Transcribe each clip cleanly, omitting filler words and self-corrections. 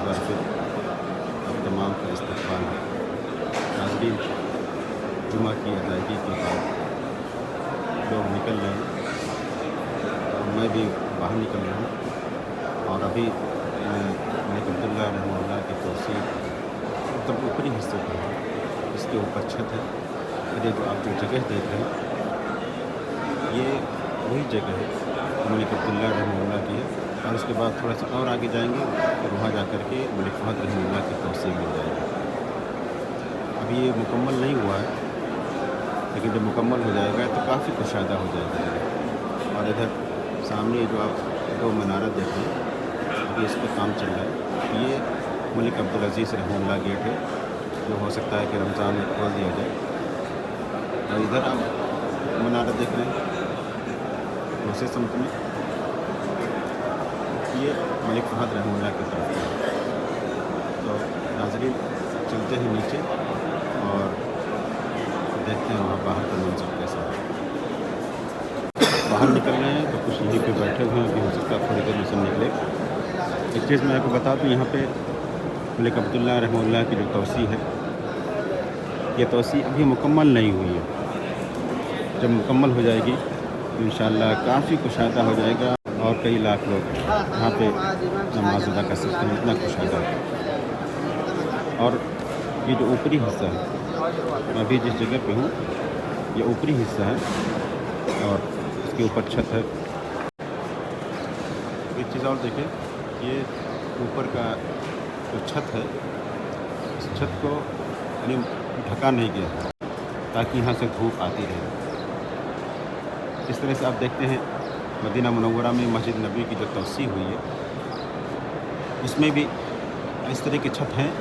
बार फिर अब तमाम का इस्तकबाल है। नाज़रीन, जुमा की अदायगी के बाद लोग निकल रहे हैं और मैं भी बाहर निकल रहा हूँ। और अभी मैं मलिक अब्दुल्ला रहमतुल्लाह की तौसीर एकदम ऊपरी हिस्से पर है, इसके ऊपर छत है। और ये जो आप जो जगह देख रहे हैं, ये वही जगह है मलिक अब्दुल्ला रहमतुल्लाह की है। और उसके बाद थोड़ा सा और आगे जाएंगे तो वहाँ जा कर के मलिक फ़हद रहमतुल्लाह की तौसीर मिल जाएगी। अभी ये मुकम्मल नहीं हुआ है, लेकिन जब मुकम्मल हो जाएगा तो काफ़ी कुशादा हो जाएगा। और इधर सामने जो आप दो मीनारा देख रहे हैं, अभी इस पर काम चल रहा है। तो ये मलिक अब्दुल अज़ीज़ रहमतुल्लाह गेट है, जो हो सकता है कि रमज़ान में खोल दिया जाए। और इधर आप मीनारा देख रहे हैं दूसरे समत में, ये मलिक फ़हद रहमतुल्लाह की तरफ है। तो नाज़रीन, चलते हैं नीचे और देखते हैं वहाँ बाहर का मंजर कैसा है। बाहर निकल रहे हैं तो कुछ यहीं पे बैठे हुए हैं, अभी हो सकता है थोड़ी देर में सब निकले। एक चीज़ मैं आपको बता दूँ, यहाँ पे मलिक अब्दुल्ला रहमतुल्लाह की जो तौसी है, ये तौसी अभी मुकम्मल नहीं हुई है। जब मुकम्मल हो जाएगी तो इंशाअल्लाह काफ़ी कुशादा हो जाएगा और कई लाख लोग यहाँ पे नमाज अदा कर सकते हैं, इतना कुशादा है। और ये जो ऊपरी हिस्सा है, मैं अभी जिस जगह पे हूँ, ये ऊपरी हिस्सा है और इसके ऊपर छत है। एक चीज़ और देखें, ये ऊपर का जो छत है, इस छत को यानी ढका नहीं गया ताकि यहाँ से धूप आती रहे। इस तरह से आप देखते हैं मदीना मुनव्वरा में मस्जिद नबी की जो तौसी हुई है, इसमें भी इस तरह की छत हैं,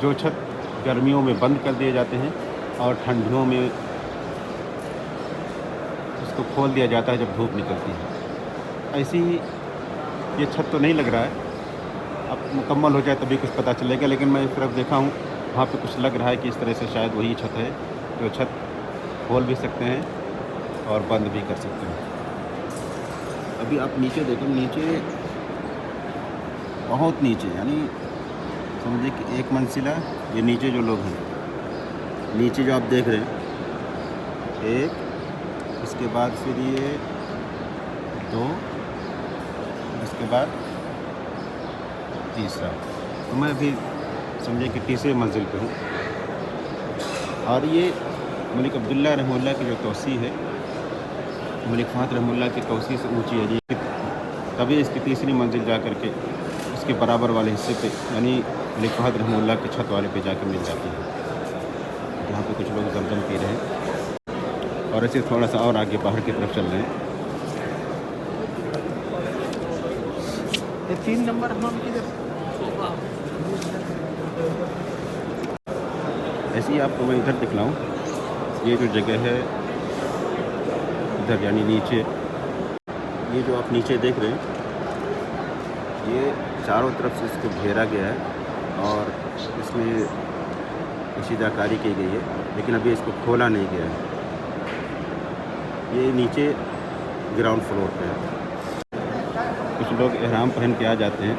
जो छत गर्मियों में बंद कर दिए जाते हैं और ठंडियों में उसको खोल दिया जाता है जब धूप निकलती है। ऐसी ही ये छत तो नहीं लग रहा है, अब मुकम्मल हो जाए तभी कुछ पता चलेगा। लेकिन मैं इस तरफ देखा हूँ, वहाँ पे कुछ लग रहा है कि इस तरह से शायद वही छत है, जो छत खोल भी सकते हैं और बंद भी कर सकते हैं। अभी आप नीचे देखें, नीचे बहुत नीचे, यानी समझिए कि एक मंजिला, ये नीचे जो लोग हैं, नीचे जो आप देख रहे हैं, एक, इसके बाद फिर ये दो, इसके बाद तीसरा। तो मैं अभी समझे कि तीसरे मंजिल पे हूँ। और ये मलिक अब्दुल्ला रहमतुल्लाह की जो तौसी है, मलिक फ़हद रहमतुल्लाह की तौसी से ऊँची है जी, तभी इसकी तीसरी मंजिल जा कर के उसके बराबर वाले हिस्से पे, यानी मलिक फ़हद रहमतुल्लाह की छत वाले पे जाकर मिल जाती है। यहाँ पे कुछ लोग ज़मज़म पी रहे हैं और ऐसे थोड़ा सा और आगे बाहर की तरफ चल रहे हैं। ये 3 नंबर हम किधर? ऐसे ही आपको मैं इधर दिखलाऊँ, ये जो जगह है इधर, यानी नीचे, ये जो आप नीचे देख रहे हैं, ये चारों तरफ से इसको घेरा गया है और इसमें कशीदाकारी की गई है, लेकिन अभी इसको खोला नहीं गया है। ये नीचे ग्राउंड फ्लोर पे है। कुछ लोग एहराम पहन के आ जाते हैं,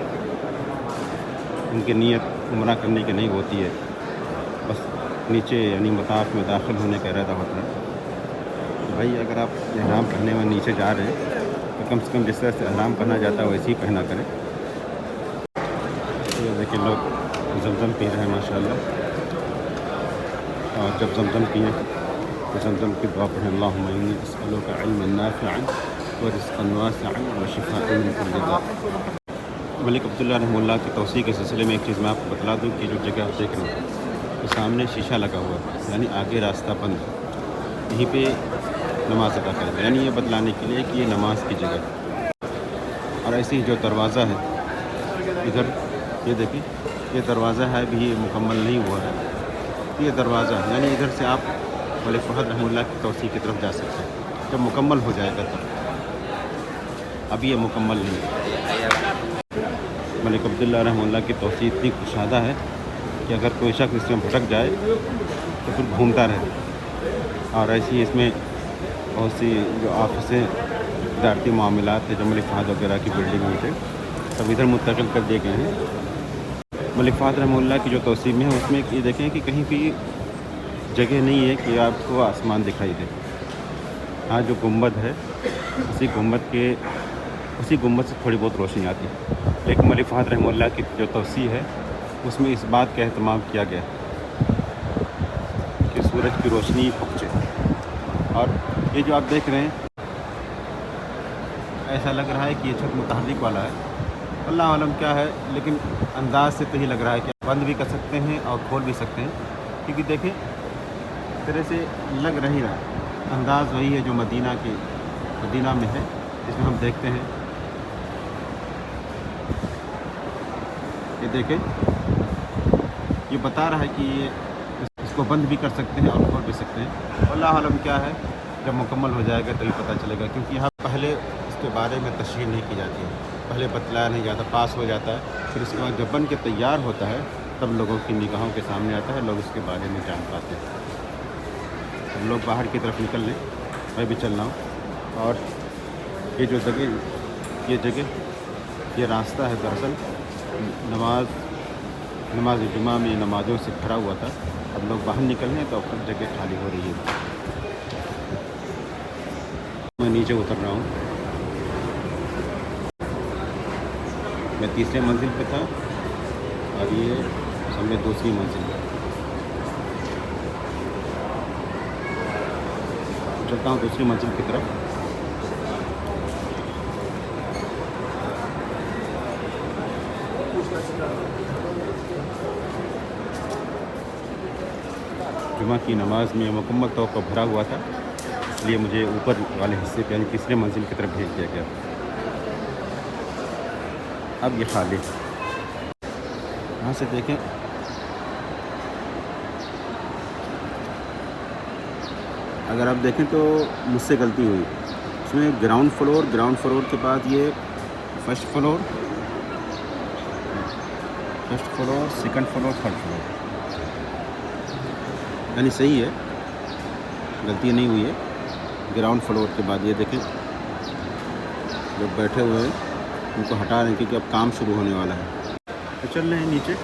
उनकी नीयत उम्रा करने की नहीं होती है, बस नीचे यानी मताफ में दाखिल होने का इरादा होता है। तो भाई, अगर आप एहराम पहने हुए नीचे जा रहे हैं तो कम से कम जिस तरह से एहराम पहना जाता है वैसे ही पहना करें। तो देखिए लोग ज़मज़म पी रहे हैं माशाअल्लाह। और जब ज़मज़म पिए तो ज़मज़म की दुआ पढ़ें, अल्लाहुम्मा इन्नी अस्अलुका इल्मन नाफ़िअन व रिज़्क़न वासिअन व शिफ़ाअन मिन कुल्लि दा। मलिक अब्दुल्ला रहमतुल्लाह की तौसीर के सिलसिले में एक चीज़ मैं आपको बतला दूँ कि जो जगह आप देख रहे हैं, तो सामने शीशा लगा हुआ है, यानी आगे रास्ता बंद, यहीं पे नमाज अदा करें, यानी ये बतलाने के लिए कि ये नमाज की जगह है। और ऐसे ही जो दरवाज़ा है इधर, ये देखिए, ये दरवाज़ा है, अभी ये मुकम्मल नहीं हुआ है। ये दरवाज़ा है, यानी इधर से आप मलिक फ़हद रहमतुल्लाह की तौसीर की तरफ जा सकते हैं, जब मुकम्मल हो जाएगा तब। अभी ये मुकम्मल नहीं है। मलिक अब्दुल्ला रहमतुल्लाह की तौसीर इतनी कुशादा है कि अगर कोई शख्स इसमें भटक जाए तो फिर घूमता रहे। और ऐसी इसमें बहुत सी जो ऑफिसें, इदारती मामलात है, जो मलिक फ़हद वगैरह की बिल्डिंग में थे, सब इधर मुंतकिल कर दिए गए हैं। मलिक फ़हद रहमतुल्लाह की जो तौसीफ़ में है उसमें ये देखें कि कहीं भी जगह नहीं है कि आपको आसमान दिखाई दे। हाँ, जो गुंबद है उसी गुंबद से थोड़ी बहुत रोशनी आती है, लेकिन मलिक फ़हद रहमतुल्लाह की जो तौसीफ़ है उसमें इस बात का अहतमाम किया गया कि सूरज की रोशनी पहुँचे। और ये जो आप देख रहे हैं ऐसा लग रहा है कि ये छत मुतहर्रिक वाला है, अल्लाह आलम क्या है, लेकिन अंदाज़ से तो ही लग रहा है कि बंद भी कर सकते हैं और खोल भी सकते हैं, क्योंकि देखें इस तरह से लग रही रहा है। अंदाज़ वही है जो मदीना में है, जिसमें हम देखते हैं। ये देखें, ये बता रहा है कि ये इसको बंद भी कर सकते हैं और खोल भी सकते हैं। अल्लाह आलम क्या है, जब मुकम्मल हो जाएगा तभी पता चलेगा, क्योंकि यहाँ पहले इसके बारे में तशरीह नहीं की जाती है, पहले बतलाया नहीं जाता, पास हो जाता है, फिर उसके बाद जब बन के तैयार होता है तब लोगों की निगाहों के सामने आता है, लोग उसके बारे में जान पाते हैं। हम लोग बाहर की तरफ निकल लें, मैं भी चल रहा हूँ। और ये जो जगह ये रास्ता है, दरअसल नमाज जुमा में नमाज़ों से भरा हुआ था। अब लोग बाहर निकल रहे हैं तो अब जगह खाली हो रही है। मैं नीचे उतर रहा हूँ, मैं तीसरे मंजिल पे था और ये समझे दूसरी मंजिल पे। चलता हूँ दूसरी मंजिल की तरफ। जुमा की नमाज में मुकम्मल तौर पर भरा हुआ था, इसलिए मुझे ऊपर वाले हिस्से पे यानी तीसरे मंजिल की तरफ भेज दिया गया। अब ये खाली है। यहाँ से देखें, अगर आप देखें तो मुझसे गलती हुई, इसमें ग्राउंड फ्लोर के बाद ये first floor, second floor, third floor, यानी सही है, गलती नहीं हुई है। ग्राउंड फ्लोर के बाद ये देखें लोग बैठे हुए हैं, उनको हटा रहे हैं क्योंकि अब काम शुरू होने वाला है। तो चल रहे हैं नीचे।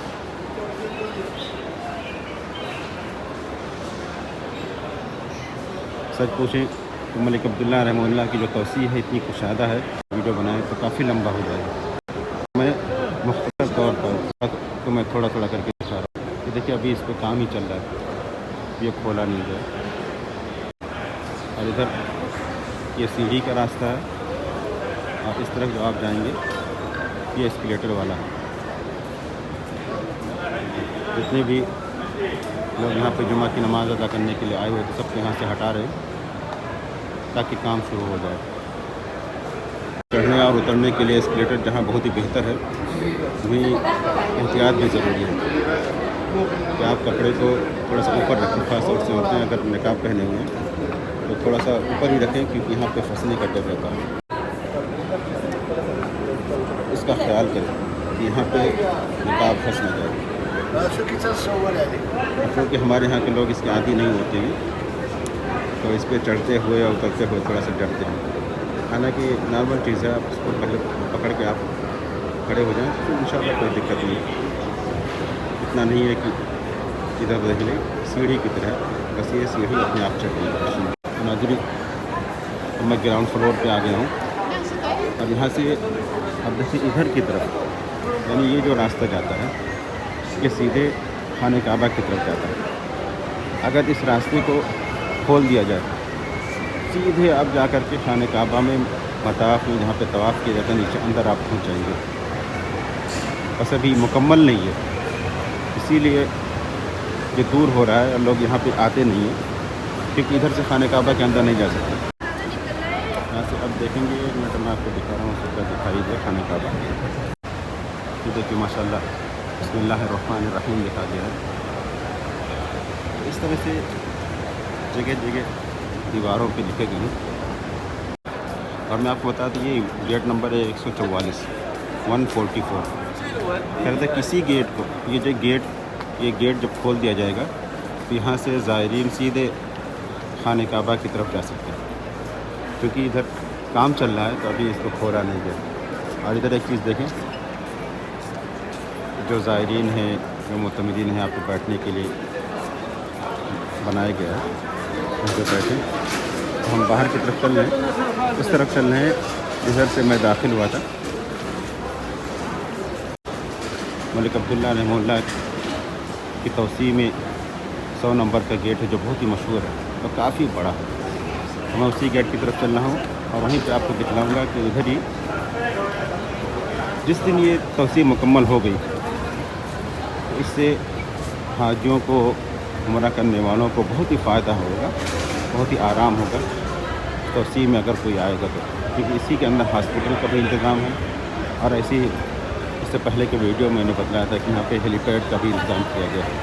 सच पूछें तो मलिक अब्दुल्ला रहमतुल्लाह की जो तौसीह है इतनी कुशादा है, वीडियो बनाए तो काफ़ी लंबा हो जाएगा। मैं मुख्तसर तौर पर तो मैं थोड़ा थोड़ा करके दिखा रहा हूँ। ये देखिए अभी इस पर काम ही चल रहा है, ये खोला नहीं गया। और इधर ये सीढ़ी का रास्ता है, और इस तरफ जो आप जाएंगे ये एस्केलेटर वाला है। जितने भी लोग यहाँ पे जुमा की नमाज़ अदा करने के लिए आए हुए थे सबको यहाँ से हटा रहे हैं ताकि काम शुरू हो जाए। चढ़ने और उतरने के लिए एस्केलेटर जहाँ बहुत ही बेहतर है, वहीं एहतियात भी ज़रूरी है कि आप कपड़े को थोड़ा सा ऊपर रखें। खास तौर से औरतें अगर निकाब पहने हुए हैं तो थोड़ा सा ऊपर ही रखें, क्योंकि यहाँ पे फंसने का डर रहता है। इसका ख्याल करें कि यहाँ पे निकाब फंस न जाए, क्योंकि हमारे यहाँ के लोग इसके आदी नहीं होते हैं, तो इस पर चढ़ते हुए और उतरते हुए थोड़ा सा डरते हैं। हालांकि नॉर्मल चीज़ है, आप इसको पहले पकड़ के आप खड़े हो जाएं तो इंशाल्लाह कोई दिक्कत नहीं है। इतना नहीं है कि इधर देख लें, सीढ़ी की तरह, बस ये सीढ़ी अपने आप चढ़ रही है। नाज़रीन, तो मैं ग्राउंड फ्लोर पे आ गया हूँ और यहाँ से अब देखिए इधर की तरफ, यानी ये जो रास्ता जाता है ये सीधे खाने काबा की तरफ जाता है। अगर इस रास्ते को खोल दिया जाए, सीधे आप जा कर के खाने काबा में मताफ़ में जहाँ पे तवाफ़ किया जाता है नीचे अंदर आप पहुँच जाएंगे। बस अभी मुकम्मल नहीं है, इसीलिए ये दूर हो रहा है और लोग यहाँ पे आते नहीं हैं, क्योंकि इधर से खाने काबा के अंदर नहीं जा सकते। यहाँ से अब देखेंगे, एक मिनट मैं आपको दिखा रहा हूँ, उसका दिखाई दे खाने काबा। तो देखिए माशाल्लाह बिस्मिल्लाहिर्रहमानिर्रहीम लिखा गया है। तो इस तरह से जगह जगह दीवारों पे लिखे गए हैं। और मैं आपको बता दूँ ये गेट नंबर है 144 144। कहते किसी गेट को ये गेट जब खोल दिया जाएगा तो यहाँ से ज़ायरीन सीधे खाने काबा की तरफ जा सकते हैं, क्योंकि इधर काम चल रहा है तो अभी इसको खोला नहीं गया। और इधर एक चीज़ देखें, जो ज़ायरीन हैं, जो मुतमिदीन हैं, आपको बैठने के लिए बनाया गया है, वहाँ पे बैठें। तो हम बाहर की तरफ चल रहे हैं, उस तरफ चल रहे हैं जिधर से मैं दाखिल हुआ था। मलिक अब्दुल्ला रहमतुल्लाह की तौसी में 100 नंबर का गेट है जो बहुत ही मशहूर है और काफ़ी बड़ा है। तो मैं उसी गेट की तरफ चल रहा हूँ और वहीं पे आपको दिखलाऊँगा कि उधर ही जिस दिन ये तौसी मुकम्मल हो गई तो इससे हाजियों को, उम्रा करने वालों को बहुत ही फ़ायदा होगा, बहुत ही आराम होगा तौसी में अगर कोई आएगा तो, क्योंकि इसी के अंदर हॉस्पिटल का भी इंतज़ाम है। और ऐसी इससे पहले के वीडियो मैंने बताया था कि यहाँ पे हेलीपैड का भी इंतज़ाम किया गया है।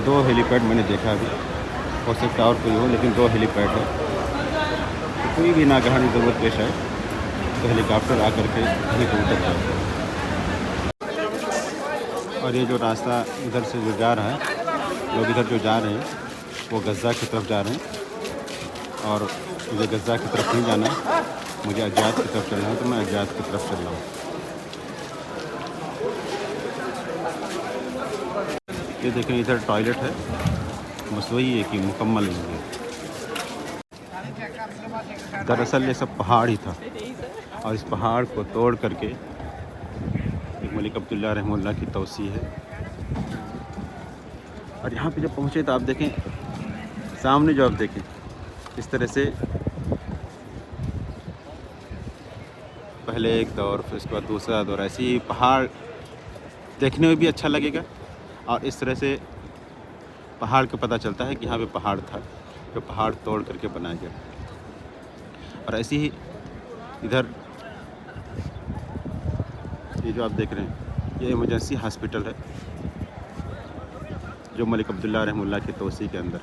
2 हेलीपैड मैंने देखा अभी, हो सकता और कोई हो, लेकिन 2 हेलीपैड है। तो कोई भी नागहानी ज़रूरत पेश आए तो हेलीकॉप्टर आकर के वहीं पर उतर जाए। और ये जो रास्ता इधर से जो जा रहा है, लोग इधर जो जा रहे हैं वो गज़ा की तरफ जा रहे हैं और मुझे गज़ा की तरफ नहीं जाना है, मुझे अजाद की तरफ चलना है, तो मैं अजाद की तरफ चल रहा हूँ। ये देखें इधर टॉयलेट है, बस वही है कि मुकम्मल नहीं है। दरअसल ये सब पहाड़ ही था और इस पहाड़ को तोड़ करके एक मलिक अब्दुल्ला रहमतुल्लाह की तौसी है। और यहाँ पे जब पहुँचे तो आप देखें सामने, जो आप देखें इस तरह से पहले एक दौर, फिर उसके बाद दूसरा दौर, ऐसे ही पहाड़ देखने में भी अच्छा लगेगा और इस तरह से पहाड़ का पता चलता है कि यहाँ पे पहाड़ था जो पहाड़ तोड़ करके बनाया गया। और ऐसे ही इधर ये जो आप देख रहे हैं ये इमरजेंसी हॉस्पिटल है जो मलिक अब्दुल्ला रहमतुल्लाह की तौसी के अंदर।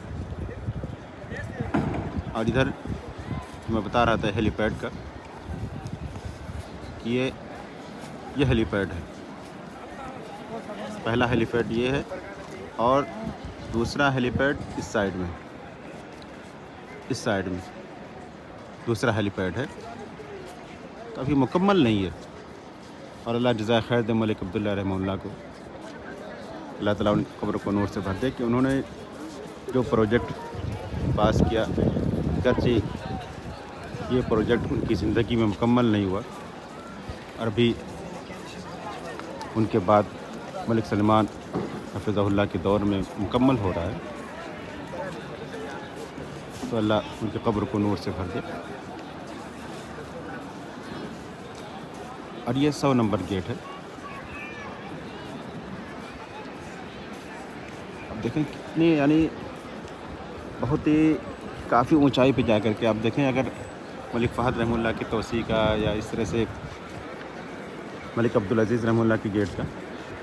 और इधर मैं बता रहा था हेलीपैड का कि ये हेलीपैड है। पहला हेलीपैड ये है और दूसरा हेलीपैड इस साइड में, इस साइड में दूसरा हेलीपैड है। तो अभी मुकम्मल नहीं है। और अल्लाह जज़ा खैर दे मलिक अब्दुल्ला रहमतुल्लाह को, अल्लाह ताला उनकी कब्र को नूर से भर दे कि उन्होंने जो प्रोजेक्ट पास किया, अगरचे ये प्रोजेक्ट उनकी ज़िंदगी में मुकम्मल नहीं हुआ और अभी उनके बाद मलिक सलमान हफ़िज़हुल्लाह के दौर में मुकम्मल हो रहा है। तो अल्लाह उनकी कब्र को नूर से भर दे। और ये 100 नंबर गेट है। अब देखें कितनी, यानी बहुत ही काफ़ी ऊंचाई पे जा कर के आप देखें, अगर मलिक फ़हद रहमतुल्लाह की तौसी का या इस तरह से मलिक अब्दुल अज़ीज़ रहमतुल्लाह की गेट का,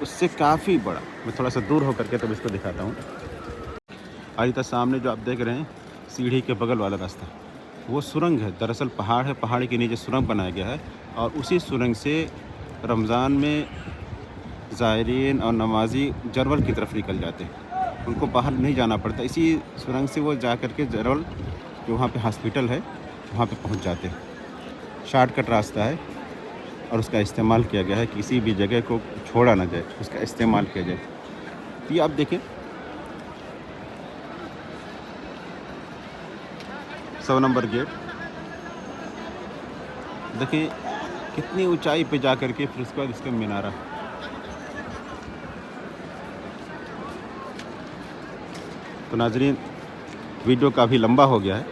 उससे काफ़ी बड़ा, मैं थोड़ा सा दूर होकर के तब इसको दिखाता हूँ। और इधर सामने जो आप देख रहे हैं सीढ़ी के बगल वाला रास्ता, वो सुरंग है। दरअसल पहाड़ है, पहाड़ के नीचे सुरंग बनाया गया है और उसी सुरंग से रमज़ान में ज़ायरीन और नमाजी जरवल की तरफ निकल जाते हैं, उनको बाहर नहीं जाना पड़ता। इसी सुरंग से वो जा कर के जरवल जो वहाँ पे हॉस्पिटल है वहाँ पे पहुँच जाते हैं। शॉर्टकट रास्ता है और उसका इस्तेमाल किया गया है, किसी भी जगह को छोड़ा ना जाए, उसका इस्तेमाल किया जाए। तो ये आप देखें 100 नंबर गेट, देखें कितनी ऊंचाई पे जा कर के, फिर उसके बाद इसका मीनारा। तो नाज़रीन वीडियो काफ़ी लंबा हो गया है,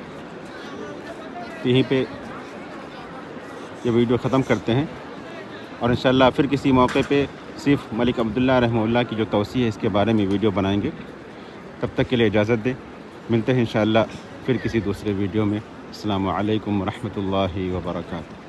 तो यहीं पे ये वीडियो ख़त्म करते हैं और इंशाअल्लाह फिर किसी मौके पे सिर्फ मलिक अब्दुल्ला रहमतुल्लाह की जो तौसी है इसके बारे में वीडियो बनाएंगे। तब तक के लिए इजाज़त दें, मिलते हैं इंशाअल्लाह फिर किसी दूसरे वीडियो में। अस्सलामु अलैकुम व रहमतुल्लाहि व बरकातुहू।